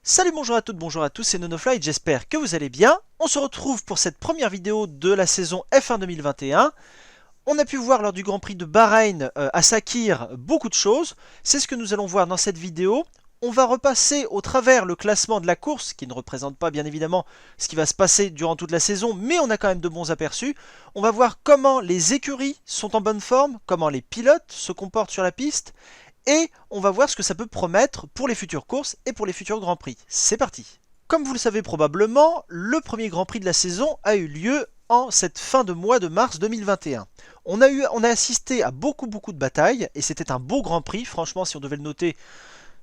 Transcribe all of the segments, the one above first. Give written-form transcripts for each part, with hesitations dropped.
Salut, bonjour à toutes, bonjour à tous, c'est Nonofly, j'espère que vous allez bien. On se retrouve pour cette première vidéo de la saison F1 2021. On a pu voir lors du Grand Prix de Bahreïn à Sakir beaucoup de choses. C'est ce que nous allons voir dans cette vidéo. On va repasser au travers le classement de la course, qui ne représente pas bien évidemment ce qui va se passer durant toute la saison, mais on a quand même de bons aperçus. On va voir comment les écuries sont en bonne forme, comment les pilotes se comportent sur la piste, et on va voir ce que ça peut promettre pour les futures courses et pour les futurs Grands Prix. C'est parti! Comme vous le savez probablement, le premier Grand Prix de la saison a eu lieu en cette fin de mois de mars 2021. On a assisté à beaucoup de batailles et c'était un beau Grand Prix. Franchement, si on devait le noter,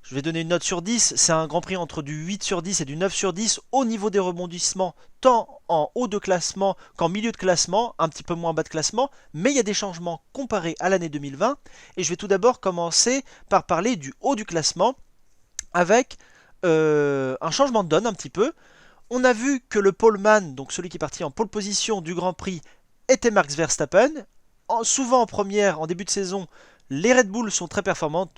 je vais donner une note sur 10. C'est un Grand Prix entre du 8 sur 10 et du 9 sur 10 au niveau des rebondissements, tant en haut de classement qu'en milieu de classement, un petit peu moins bas de classement, mais il y a des changements comparés à l'année 2020. Et je vais tout d'abord commencer par parler du haut du classement avec un changement de donne un petit peu. On a vu que le poleman, donc celui qui est parti en pole position du Grand Prix, était Max Verstappen. Souvent en première, en début de saison, les Red Bull sont très performantes,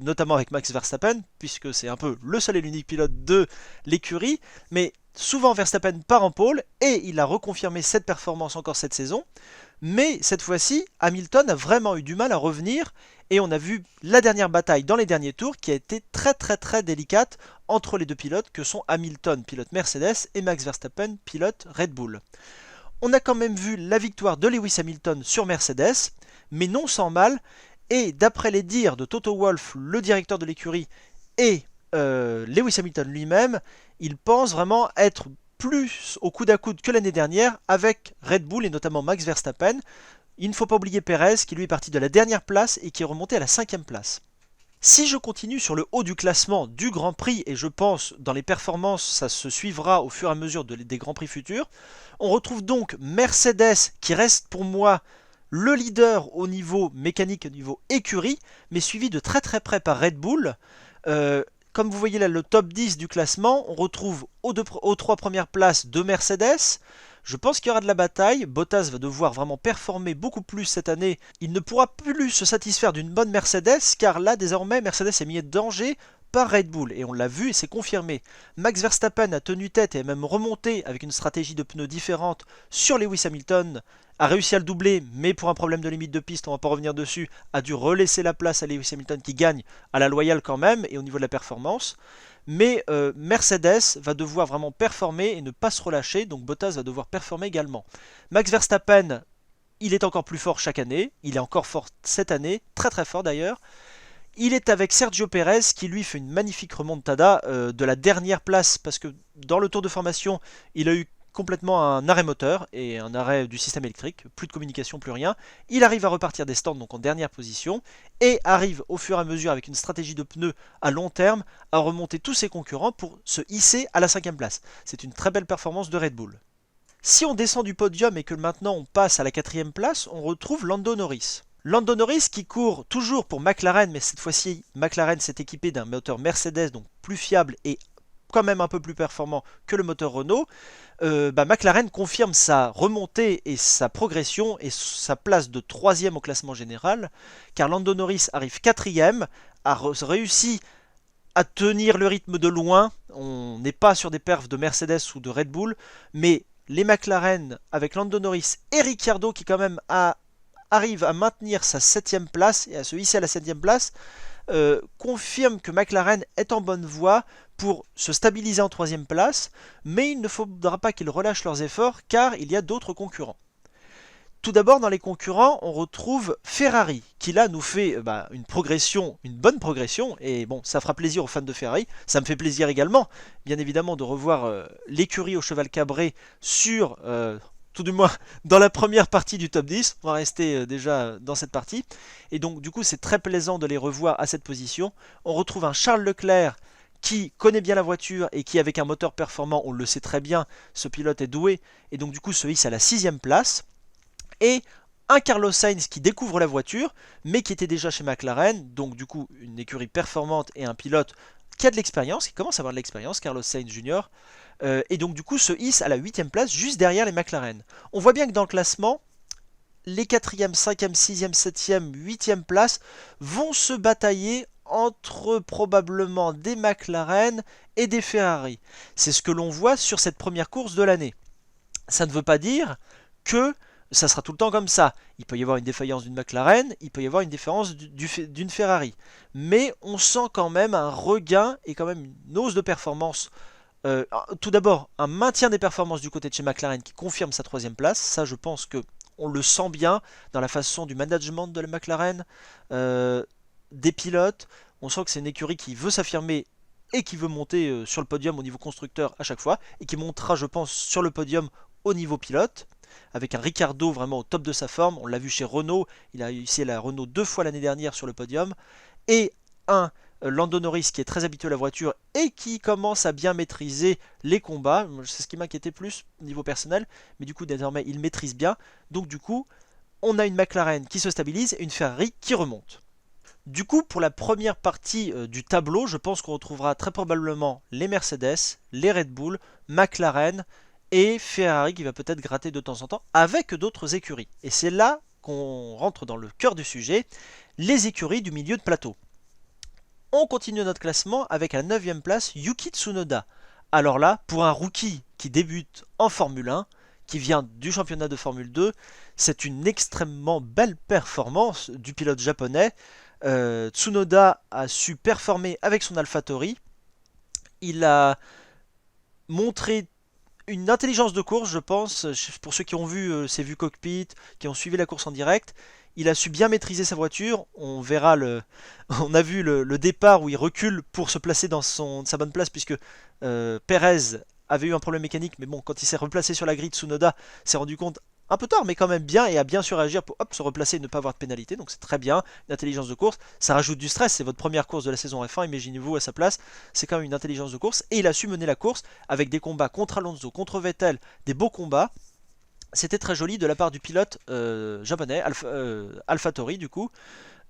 notamment avec Max Verstappen, puisque c'est un peu le seul et l'unique pilote de l'écurie. Mais souvent Verstappen part en pole et il a reconfirmé cette performance encore cette saison. Mais cette fois-ci, Hamilton a vraiment eu du mal à revenir et on a vu la dernière bataille dans les derniers tours qui a été très délicate entre les deux pilotes que sont Hamilton, pilote Mercedes, et Max Verstappen, pilote Red Bull. On a quand même vu la victoire de Lewis Hamilton sur Mercedes, mais non sans mal, et d'après les dires de Toto Wolff, le directeur de l'écurie, et Lewis Hamilton lui-même, il pense vraiment être plus au coude à coude que l'année dernière avec Red Bull et notamment Max Verstappen. Il ne faut pas oublier Perez qui lui est parti de la dernière place et qui est remonté à la 5e place. Si je continue sur le haut du classement du Grand Prix, et je pense dans les performances ça se suivra au fur et à mesure des Grands Prix futurs, on retrouve donc Mercedes qui reste pour moi le leader au niveau mécanique, au niveau écurie, mais suivi de très près par Red Bull. Comme vous voyez là le top 10 du classement, on retrouve aux 3 premières places de Mercedes. Je pense qu'il y aura de la bataille. Bottas va devoir vraiment performer beaucoup plus cette année. Il ne pourra plus se satisfaire d'une bonne Mercedes, car là désormais Mercedes est mis en danger par Red Bull, et on l'a vu et c'est confirmé. Max Verstappen a tenu tête et a même remonté avec une stratégie de pneus différente sur Lewis Hamilton, a réussi à le doubler, mais pour un problème de limite de piste, on va pas revenir dessus, a dû relaisser la place à Lewis Hamilton qui gagne à la loyale quand même, et au niveau de la performance. Mais Mercedes va devoir vraiment performer et ne pas se relâcher, donc Bottas va devoir performer également. Max Verstappen, il est encore plus fort chaque année, il est encore fort cette année, très fort d'ailleurs. Il est avec Sergio Pérez qui lui fait une magnifique remontada de la dernière place parce que dans le tour de formation il a eu complètement un arrêt moteur et un arrêt du système électrique, plus de communication, plus rien. Il arrive à repartir des stands donc en dernière position et arrive au fur et à mesure avec une stratégie de pneus à long terme à remonter tous ses concurrents pour se hisser à la 5e place. C'est une très belle performance de Red Bull. Si on descend du podium et que maintenant on passe à la 4e place, on retrouve Lando Norris. Lando Norris qui court toujours pour McLaren, mais cette fois-ci McLaren s'est équipé d'un moteur Mercedes, donc plus fiable et quand même un peu plus performant que le moteur Renault. McLaren confirme sa remontée et sa progression et sa place de 3e au classement général, car Lando Norris arrive 4e, a réussi à tenir le rythme de loin. On n'est pas sur des perfs de Mercedes ou de Red Bull, mais les McLaren avec Lando Norris et Ricciardo qui quand même arrive à maintenir sa 7e place et à se hisser à la 7e place, confirme que McLaren est en bonne voie pour se stabiliser en 3e place, mais il ne faudra pas qu'ils relâchent leurs efforts car il y a d'autres concurrents. Tout d'abord, dans les concurrents, on retrouve Ferrari, qui là nous fait une progression, une bonne progression, et bon, ça fera plaisir aux fans de Ferrari, ça me fait plaisir également, bien évidemment, de revoir l'écurie au cheval cabré sur, tout du moins, dans la première partie du top 10, on va rester déjà dans cette partie, et donc du coup c'est très plaisant de les revoir à cette position. On retrouve un Charles Leclerc qui connaît bien la voiture et qui avec un moteur performant, on le sait très bien, ce pilote est doué, et donc du coup se hisse à la 6e place, et un Carlos Sainz qui découvre la voiture, mais qui était déjà chez McLaren, donc du coup une écurie performante et un pilote qui a de l'expérience, qui commence à avoir de l'expérience, Carlos Sainz Jr., et donc du coup se hisse à la 8e place, juste derrière les McLaren. On voit bien que dans le classement, les 4e, 5e, 6e, 7e, 8e places vont se batailler entre probablement des McLaren et des Ferrari. C'est ce que l'on voit sur cette première course de l'année. Ça ne veut pas dire que ça sera tout le temps comme ça. Il peut y avoir une défaillance d'une McLaren, il peut y avoir une défaillance d'une Ferrari. Mais on sent quand même un regain et quand même une hausse de performance. Tout d'abord, un maintien des performances du côté de chez McLaren qui confirme sa troisième place. Ça, je pense que on le sent bien dans la façon du management de la McLaren, des pilotes. On sent que c'est une écurie qui veut s'affirmer et qui veut monter sur le podium au niveau constructeur à chaque fois, et qui montera, je pense, sur le podium au niveau pilote, avec un Ricciardo vraiment au top de sa forme. On l'a vu chez Renault, il a réussi la Renault 2 fois l'année dernière sur le podium, et un Lando Norris qui est très habitué à la voiture et qui commence à bien maîtriser les combats. C'est ce qui m'inquiétait plus au niveau personnel, mais du coup désormais il maîtrise bien. Donc du coup on a une McLaren qui se stabilise et une Ferrari qui remonte. Du coup, pour la première partie du tableau, je pense qu'on retrouvera très probablement les Mercedes, les Red Bull, McLaren et Ferrari qui va peut-être gratter de temps en temps avec d'autres écuries. Et c'est là qu'on rentre dans le cœur du sujet, les écuries du milieu de plateau. On continue notre classement avec à la 9e place Yuki Tsunoda. Alors là, pour un rookie qui débute en Formule 1, qui vient du championnat de Formule 2, c'est une extrêmement belle performance du pilote japonais. Tsunoda a su performer avec son AlphaTauri. Il a montré une intelligence de course, je pense, pour ceux qui ont vu ses vues cockpit, qui ont suivi la course en direct. Il a su bien maîtriser sa voiture. On verra on a vu le départ où il recule pour se placer dans sa bonne place, puisque Perez avait eu un problème mécanique, mais bon, quand il s'est replacé sur la grille, Tsunoda s'est rendu compte un peu tard, mais quand même bien, et a bien su réagir pour se replacer et ne pas avoir de pénalité. Donc c'est très bien, une intelligence de course. Ça rajoute du stress, c'est votre première course de la saison F1, imaginez-vous à sa place. C'est quand même une intelligence de course, et il a su mener la course avec des combats contre Alonso, contre Vettel, des beaux combats. C'était très joli de la part du pilote japonais, AlphaTauri du coup.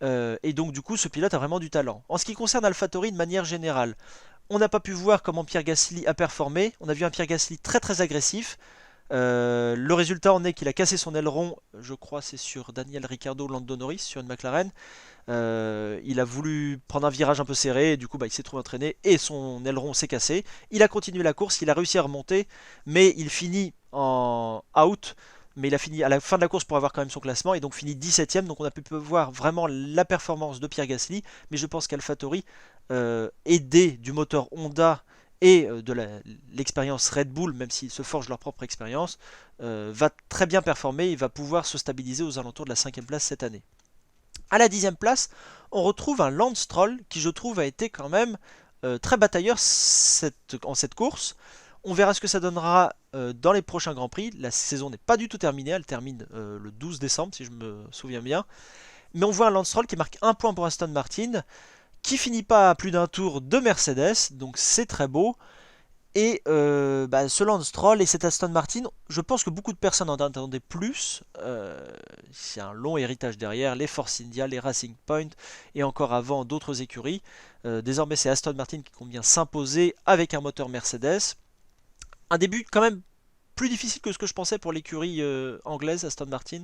Et donc du coup ce pilote a vraiment du talent. En ce qui concerne AlphaTauri de manière générale, on n'a pas pu voir comment Pierre Gasly a performé. On a vu un Pierre Gasly très très agressif. Le résultat en est qu'il a cassé son aileron, je crois c'est sur Daniel Ricciardo, Lando Norris, sur une McLaren. Il a voulu prendre un virage un peu serré, et du coup il s'est trouvé entraîné et son aileron s'est cassé. Il a continué la course, il a réussi à remonter, mais il finit en out. Mais il a fini à la fin de la course pour avoir quand même son classement, et donc fini 17ème. Donc on a pu voir vraiment la performance de Pierre Gasly, mais je pense qu'AlphaTauri, aidé du moteur Honda et de l'expérience Red Bull, même s'ils se forgent leur propre expérience, va très bien performer et va pouvoir se stabiliser aux alentours de la 5ème place cette année. À la 10ème place, on retrouve un Lance Stroll qui, je trouve, a été quand même très batailleur en cette course. On verra ce que ça donnera dans les prochains Grands Prix. La saison n'est pas du tout terminée, elle termine le 12 décembre si je me souviens bien. Mais on voit un Lance Stroll qui marque un point pour Aston Martin, qui finit pas à plus d'un tour de Mercedes, donc c'est très beau. Et ce Lance Stroll et cet Aston Martin, je pense que beaucoup de personnes en attendaient plus. C'est un long héritage derrière, les Force India, les Racing Point et encore avant d'autres écuries. Désormais c'est Aston Martin qui compte bien s'imposer avec un moteur Mercedes. Un début quand même plus difficile que ce que je pensais pour l'écurie anglaise Aston Martin.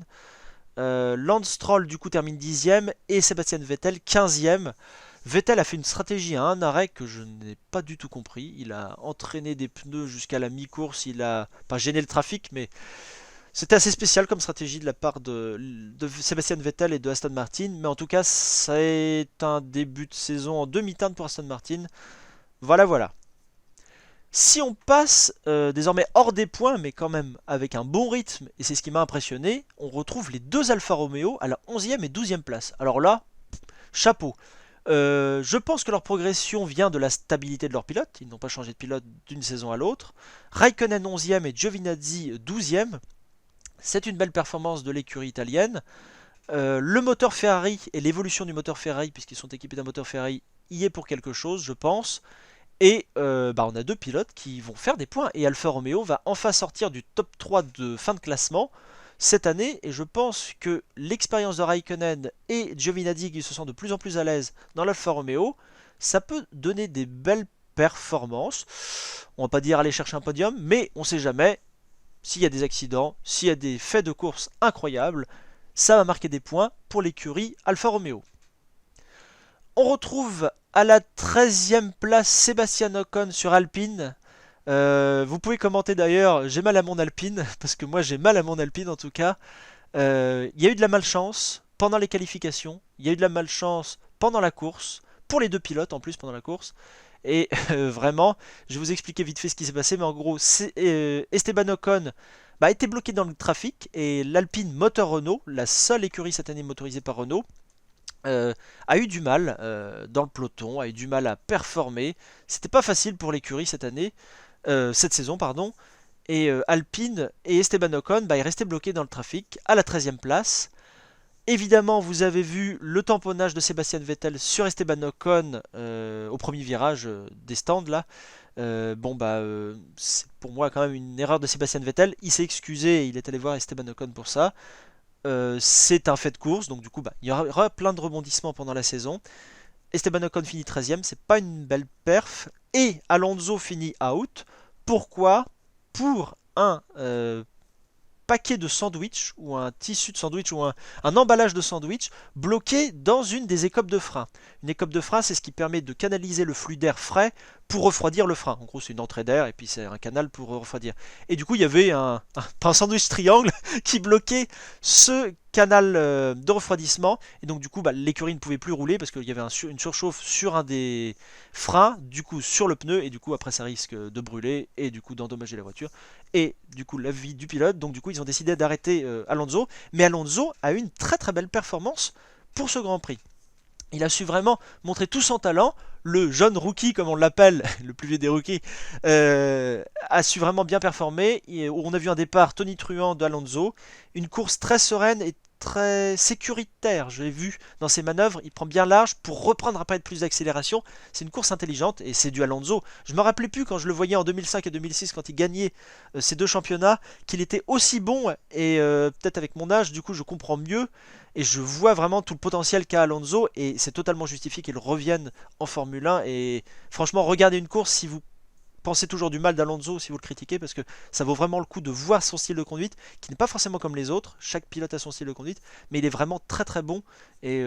Lance Stroll du coup termine 10ème et Sébastien Vettel 15ème. Vettel a fait une stratégie à un arrêt que je n'ai pas du tout compris. Il a entraîné des pneus jusqu'à la mi-course, il a pas gêné le trafic, mais c'était assez spécial comme stratégie de la part de Sébastien Vettel et de Aston Martin. Mais en tout cas, c'est un début de saison en demi-teinte pour Aston Martin. Voilà, voilà. Si on passe désormais hors des points, mais quand même avec un bon rythme, et c'est ce qui m'a impressionné, on retrouve les deux Alfa Romeo à la 11e et 12e place. Alors là, chapeau. Je pense que leur progression vient de la stabilité de leur pilote. Ils n'ont pas changé de pilote d'une saison à l'autre. Raikkonen 11e et Giovinazzi 12e. C'est une belle performance de l'écurie italienne. Le moteur Ferrari et l'évolution du moteur Ferrari, puisqu'ils sont équipés d'un moteur Ferrari, y est pour quelque chose, je pense. Et on a deux pilotes qui vont faire des points. Et Alfa Romeo va enfin sortir du top 3 de fin de classement cette année. Et je pense que l'expérience de Raikkonen et Giovinazzi qui se sentent de plus en plus à l'aise dans l'Alfa Romeo, ça peut donner des belles performances. On va pas dire aller chercher un podium, mais on sait jamais. S'il y a des accidents, s'il y a des faits de course incroyables, ça va marquer des points pour l'écurie Alfa Romeo. On retrouve à la 13e place Sébastien Ocon sur Alpine. Vous pouvez commenter d'ailleurs, j'ai mal à mon Alpine, parce que moi j'ai mal à mon Alpine en tout cas. Il y a eu de la malchance pendant les qualifications, il y a eu de la malchance pendant la course, pour les deux pilotes en plus pendant la course. Et vraiment, je vais vous expliquer vite fait ce qui s'est passé, mais en gros, Esteban Ocon a été bloqué dans le trafic et l'Alpine Motor Renault, la seule écurie cette année motorisée par Renault, a eu du mal dans le peloton, a eu du mal à performer. C'était pas facile pour l'écurie cette année, cette saison, pardon. Et Alpine et Esteban Ocon est resté bloqué dans le trafic à la 13e place. Évidemment, vous avez vu le tamponnage de Sébastien Vettel sur Esteban Ocon au premier virage des stands là. C'est pour moi quand même une erreur de Sébastien Vettel. Il s'est excusé et il est allé voir Esteban Ocon pour ça. C'est un fait de course, donc du coup, il y aura plein de rebondissements pendant la saison. Esteban Ocon finit 13e, c'est pas une belle perf. Et Alonso finit out. Pourquoi? Pour un paquet de sandwich ou un tissu de sandwich ou un emballage de sandwich bloqué dans une des écopes de frein. Une écope de frein, c'est ce qui permet de canaliser le flux d'air frais pour refroidir le frein. En gros, c'est une entrée d'air et puis c'est un canal pour refroidir. Et du coup, il y avait un sandwich triangle qui bloquait ce canal de refroidissement. Et donc, du coup, l'écurie ne pouvait plus rouler parce qu'il y avait une surchauffe sur un des freins, du coup, sur le pneu. Et du coup, après, ça risque de brûler et du coup, d'endommager la voiture. Et du coup, la vie du pilote. Donc, du coup, ils ont décidé d'arrêter Alonso. Mais Alonso a eu une très très belle performance pour ce Grand Prix. Il a su vraiment montrer tout son talent. Le jeune rookie, comme on l'appelle, le plus vieux des rookies, a su vraiment bien performer. On a vu un départ tonitruant d'Alonso. Une course très sereine et très sécuritaire. Je l'ai vu dans ses manœuvres. Il prend bien large pour reprendre après avec plus d'accélération. C'est une course intelligente et c'est du Alonso. Je me rappelais plus quand je le voyais en 2005 et 2006 quand il gagnait ces deux championnats qu'il était aussi bon. Et peut-être avec mon âge, du coup, je comprends mieux. Et je vois vraiment tout le potentiel qu'a Alonso et c'est totalement justifié qu'il revienne en Formule 1. Et franchement, regardez une course si vous pensez toujours du mal d'Alonso, si vous le critiquez, parce que ça vaut vraiment le coup de voir son style de conduite, qui n'est pas forcément comme les autres. Chaque pilote a son style de conduite, mais il est vraiment très très bon. Et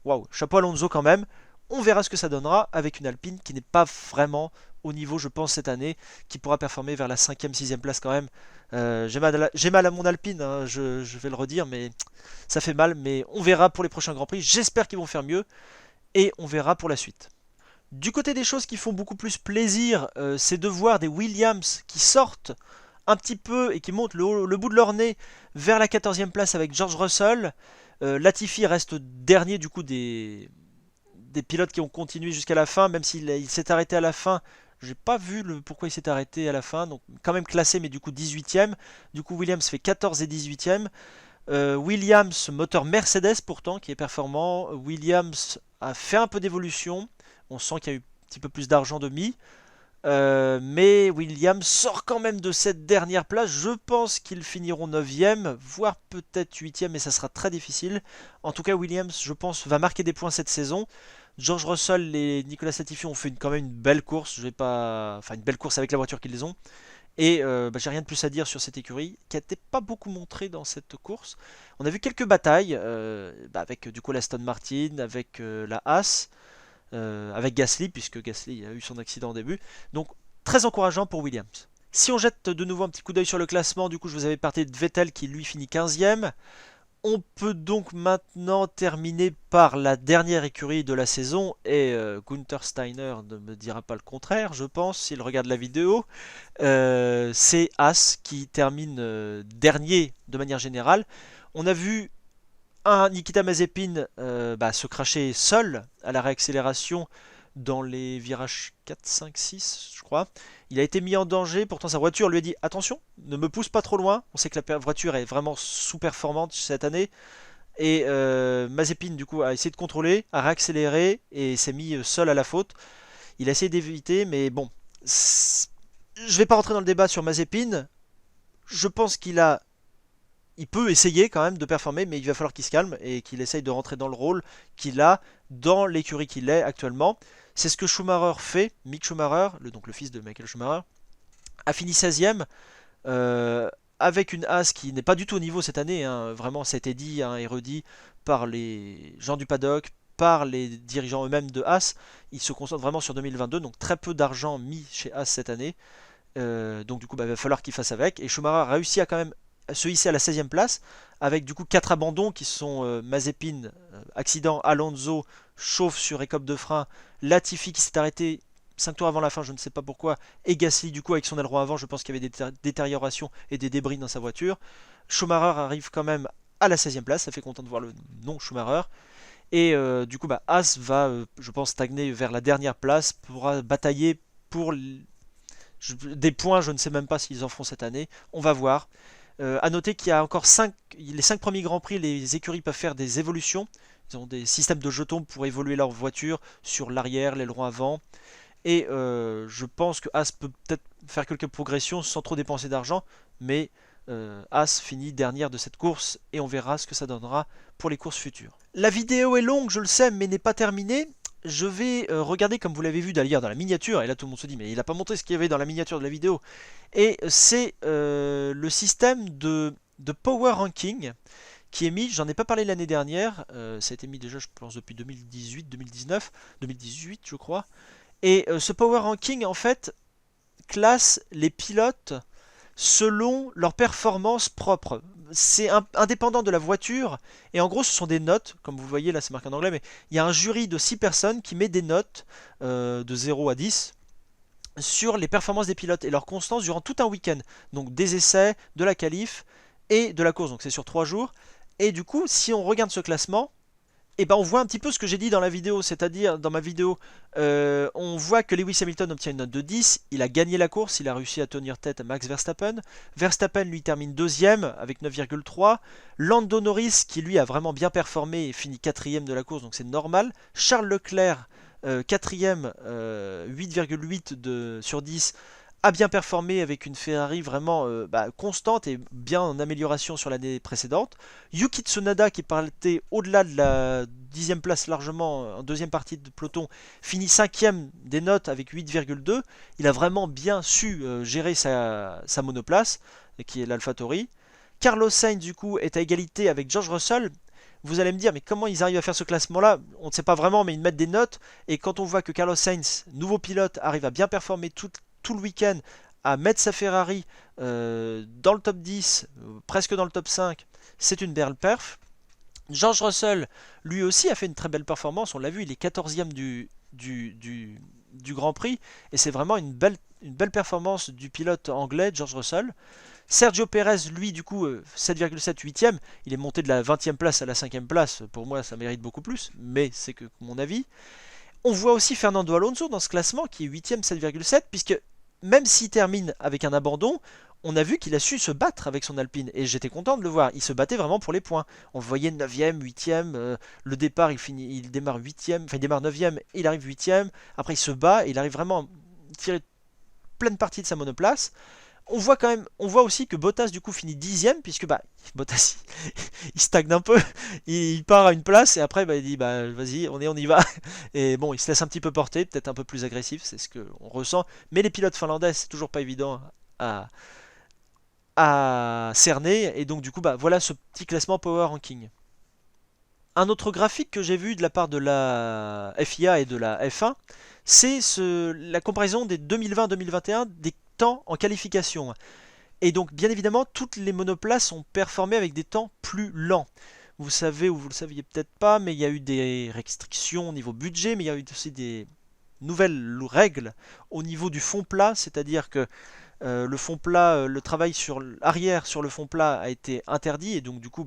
waouh, chapeau Alonso quand même. On verra ce que ça donnera avec une Alpine qui n'est pas vraiment au niveau, je pense, cette année, qui pourra performer vers la 5e, 6e place quand même. J'ai mal à mon Alpine, hein, je vais le redire, mais ça fait mal. Mais on verra pour les prochains Grands Prix. J'espère qu'ils vont faire mieux et on verra pour la suite. Du côté des choses qui font beaucoup plus plaisir, c'est de voir des Williams qui sortent un petit peu et qui montent le bout de leur nez vers la 14e place avec George Russell. Latifi reste dernier du coup des pilotes qui ont continué jusqu'à la fin, même s'il s'est arrêté à la fin. J'ai pas vu pourquoi il s'est arrêté à la fin, donc quand même classé, mais du coup 18e. Du coup Williams fait 14 et 18e. Williams, moteur Mercedes pourtant, qui est performant. Williams a fait un peu d'évolution. On sent qu'il y a eu un petit peu plus d'argent de mis. Mais Williams sort quand même de cette dernière place. Je pense qu'ils finiront 9e, voire peut-être 8e, mais ça sera très difficile. En tout cas, Williams, je pense, va marquer des points cette saison. George Russell et Nicolas Latifi ont fait quand même une belle course. Je vais pas... Enfin, une belle course avec la voiture qu'ils ont. Et j'ai rien de plus à dire sur cette écurie qui n'était pas beaucoup montrée dans cette course. On a vu quelques batailles avec du coup l'Aston Martin, avec la Haas, avec Gasly, puisque Gasly a eu son accident au début. Donc très encourageant pour Williams. Si on jette de nouveau un petit coup d'œil sur le classement, du coup je vous avais parlé de Vettel qui lui finit 15e. On peut donc maintenant terminer par la dernière écurie de la saison et Gunther Steiner ne me dira pas le contraire, je pense, s'il regarde la vidéo. C'est Haas qui termine dernier de manière générale. On a vu un Nikita Mazepin se cracher seul à la réaccélération dans les virages 4, 5, 6, je crois. Il a été mis en danger, pourtant sa voiture lui a dit attention, ne me pousse pas trop loin. On sait que la voiture est vraiment sous-performante cette année. Et Mazepin, du coup, a essayé de contrôler, a réaccéléré et s'est mis seul à la faute. Il a essayé d'éviter, mais bon. Je vais pas rentrer dans le débat sur Mazepin. Je pense il peut essayer quand même de performer, mais il va falloir qu'il se calme et qu'il essaye de rentrer dans le rôle qu'il a dans l'écurie qu'il est actuellement. C'est ce que Schumacher fait. Mick Schumacher, donc le fils de Michael Schumacher, a fini 16e avec une Haas qui n'est pas du tout au niveau cette année. Hein. Vraiment, ça a été dit et redit par les gens du paddock, par les dirigeants eux-mêmes de As. Ils se concentrent vraiment sur 2022, donc très peu d'argent mis chez As cette année. Donc du coup, il va falloir qu'ils fassent avec. Et Schumacher a réussi à quand même se hisser à la 16e place, avec du coup 4 abandons qui sont Mazepin, accident, Alonso, chauffe sur écope de frein, Latifi qui s'est arrêté 5 tours avant la fin, je ne sais pas pourquoi, et Gasly du coup avec son aileron avant, je pense qu'il y avait des détériorations et des débris dans sa voiture. Schumacher arrive quand même à la 16e place, ça fait content de voir le nom Schumacher. Et du coup, As va, je pense, stagner vers la dernière place, pourra batailler pour des points, je ne sais même pas s'ils en feront cette année, on va voir. À noter qu'il y a encore les 5 premiers Grands Prix, les écuries peuvent faire des évolutions. Ils ont des systèmes de jetons pour évoluer leur voiture sur l'arrière, l'aileron avant. Et je pense que As peut peut-être faire quelques progressions sans trop dépenser d'argent. Mais As finit dernière de cette course et on verra ce que ça donnera pour les courses futures. La vidéo est longue, je le sais, mais n'est pas terminée. Je vais regarder, comme vous l'avez vu d'ailleurs dans la miniature, et là tout le monde se dit mais il n'a pas montré ce qu'il y avait dans la miniature de la vidéo, et c'est le système de Power Ranking qui est mis, j'en ai pas parlé l'année dernière, ça a été mis déjà je pense depuis 2018, 2019, 2018 je crois, et ce Power Ranking en fait classe les pilotes selon leur performance propre. C'est indépendant de la voiture, et en gros ce sont des notes, comme vous voyez là c'est marqué en anglais, mais il y a un jury de 6 personnes qui met des notes de 0 à 10 sur les performances des pilotes et leur constance durant tout un week-end. Donc des essais, de la qualif et de la course, donc c'est sur 3 jours. Et du coup, si on regarde ce classement, et ben on voit un petit peu ce que j'ai dit dans la vidéo, c'est-à-dire dans ma vidéo, on voit que Lewis Hamilton obtient une note de 10, il a gagné la course, il a réussi à tenir tête à Max Verstappen. Verstappen lui termine deuxième avec 9,3. Lando Norris qui lui a vraiment bien performé et finit quatrième de la course, donc c'est normal. Charles Leclerc, quatrième, 8,8 sur 10, a bien performé avec une Ferrari vraiment constante et bien en amélioration sur l'année précédente. Yuki Tsunoda qui partait au-delà de la 10e place largement en deuxième partie de peloton, finit 5e des notes avec 8,2. Il a vraiment bien su gérer sa monoplace, qui est l'AlphaTauri. Carlos Sainz du coup est à égalité avec George Russell. Vous allez me dire, mais comment ils arrivent à faire ce classement-là? On ne sait pas vraiment, mais ils mettent des notes. Et quand on voit que Carlos Sainz, nouveau pilote, arrive à bien performer tout le week-end, à mettre sa Ferrari dans le top 10, presque dans le top 5, c'est une belle perf. George Russell, lui aussi, a fait une très belle performance. On l'a vu, il est 14e du Grand Prix. Et c'est vraiment une belle performance du pilote anglais, George Russell. Sergio Perez, lui, du coup, 7,7, 8e. Il est monté de la 20e place à la 5e place. Pour moi, ça mérite beaucoup plus, mais c'est que mon avis. On voit aussi Fernando Alonso dans ce classement, qui est 8e, 7,7, puisque même s'il termine avec un abandon, on a vu qu'il a su se battre avec son Alpine, et j'étais content de le voir. Il se battait vraiment pour les points. On le voyait 9e, 8e, le départ, il démarre 8e, enfin il démarre 9e, il arrive 8e, après il se bat, et il arrive vraiment à tirer pleine partie de sa monoplace. On voit aussi que Bottas du coup finit 10e, puisque Bottas il stagne un peu, il part à une place et après il dit vas-y on y va. Et bon, il se laisse un petit peu porter, peut-être un peu plus agressif, c'est ce qu'on ressent. Mais les pilotes finlandais, c'est toujours pas évident à cerner, et donc du coup voilà ce petit classement Power Ranking. Un autre graphique que j'ai vu de la part de la FIA et de la F1, c'est la comparaison des 2020-2021 des temps en qualification. Et donc, bien évidemment, toutes les monoplaces ont performé avec des temps plus lents. Vous savez, ou vous le saviez peut-être pas, mais il y a eu des restrictions au niveau budget, mais il y a eu aussi des nouvelles règles au niveau du fond plat, c'est-à-dire que le fond plat, le travail sur l'arrière sur le fond plat a été interdit, et donc du coup,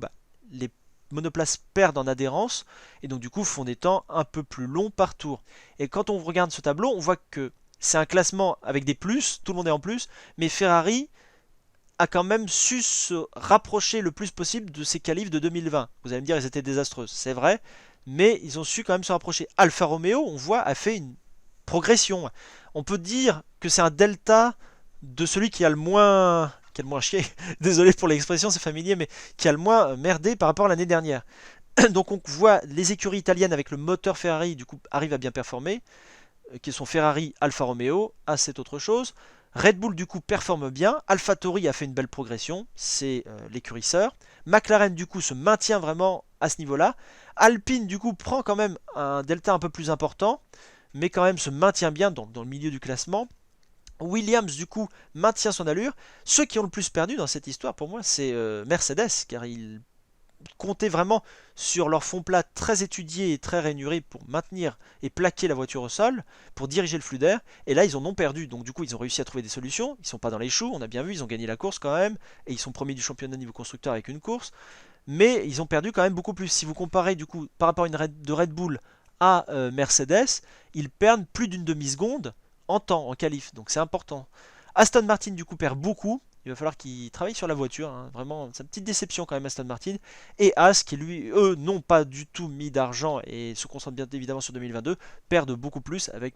les monoplaces perdent en adhérence, et donc du coup font des temps un peu plus longs par tour. Et quand on regarde ce tableau, on voit que c'est un classement avec des plus, tout le monde est en plus, mais Ferrari a quand même su se rapprocher le plus possible de ses qualifs de 2020. Vous allez me dire, elles étaient désastreuses, c'est vrai, mais ils ont su quand même se rapprocher. Alfa Romeo, on voit, a fait une progression. On peut dire que c'est un delta de celui qui a le moins chié, désolé pour l'expression, c'est familier, mais qui a le moins merdé par rapport à l'année dernière. Donc on voit les écuries italiennes avec le moteur Ferrari, du coup, arrivent à bien performer, qui sont Ferrari, Alfa Romeo, c'est autre chose. Red Bull du coup performe bien, AlphaTauri a fait une belle progression, c'est l'écurie sœur. McLaren du coup se maintient vraiment à ce niveau-là. Alpine du coup prend quand même un delta un peu plus important, mais quand même se maintient bien dans le milieu du classement. Williams du coup maintient son allure. Ceux qui ont le plus perdu dans cette histoire pour moi c'est Mercedes, car ils comptaient vraiment sur leur fond plat très étudié et très rainuré pour maintenir et plaquer la voiture au sol, pour diriger le flux d'air, et là ils en ont perdu, donc du coup ils ont réussi à trouver des solutions, ils sont pas dans les choux, on a bien vu, ils ont gagné la course quand même, et ils sont premiers du championnat niveau constructeur avec une course, mais ils ont perdu quand même beaucoup plus. Si vous comparez du coup par rapport à de Red Bull à Mercedes, ils perdent plus d'une demi-seconde en temps, en qualif, donc c'est important. Aston Martin du coup perd beaucoup, il va falloir qu'il travaille sur la voiture, hein. Vraiment, c'est une petite déception quand même Aston Martin. Et As, qui lui, eux, n'ont pas du tout mis d'argent et se concentrent bien évidemment sur 2022, perdent beaucoup plus avec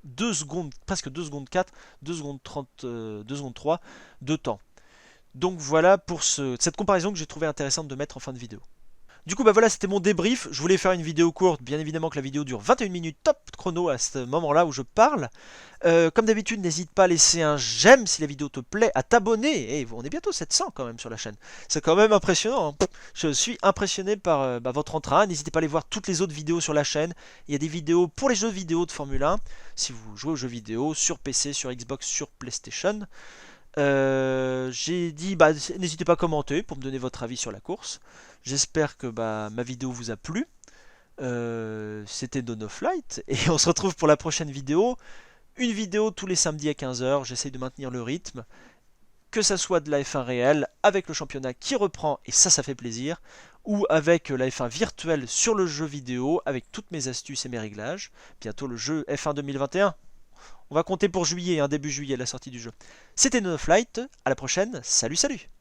2 secondes, presque 2 secondes 4, 2 secondes 30, 2 secondes 3 de temps. Donc voilà pour cette comparaison que j'ai trouvé intéressante de mettre en fin de vidéo. Du coup, bah voilà, c'était mon débrief. Je voulais faire une vidéo courte, bien évidemment que la vidéo dure 21 minutes top chrono à ce moment-là où je parle. Comme d'habitude, n'hésite pas à laisser un j'aime si la vidéo te plaît, à t'abonner. Et on est bientôt 700 quand même sur la chaîne. C'est quand même impressionnant, hein. Je suis impressionné par votre entrain. N'hésitez pas à aller voir toutes les autres vidéos sur la chaîne. Il y a des vidéos pour les jeux vidéo de Formule 1. Si vous jouez aux jeux vidéo sur PC, sur Xbox, sur PlayStation. J'ai dit, n'hésitez pas à commenter pour me donner votre avis sur la course. J'espère que ma vidéo vous a plu. C'était NoNoFlight et on se retrouve pour la prochaine vidéo. Une vidéo tous les samedis à 15h. J'essaye de maintenir le rythme. Que ça soit de la F1 réelle avec le championnat qui reprend, et ça fait plaisir, ou avec la F1 virtuelle sur le jeu vidéo avec toutes mes astuces et mes réglages. Bientôt le jeu F1 2021. On va compter pour juillet, début juillet, la sortie du jeu. C'était NoNoFlight, à la prochaine, salut salut.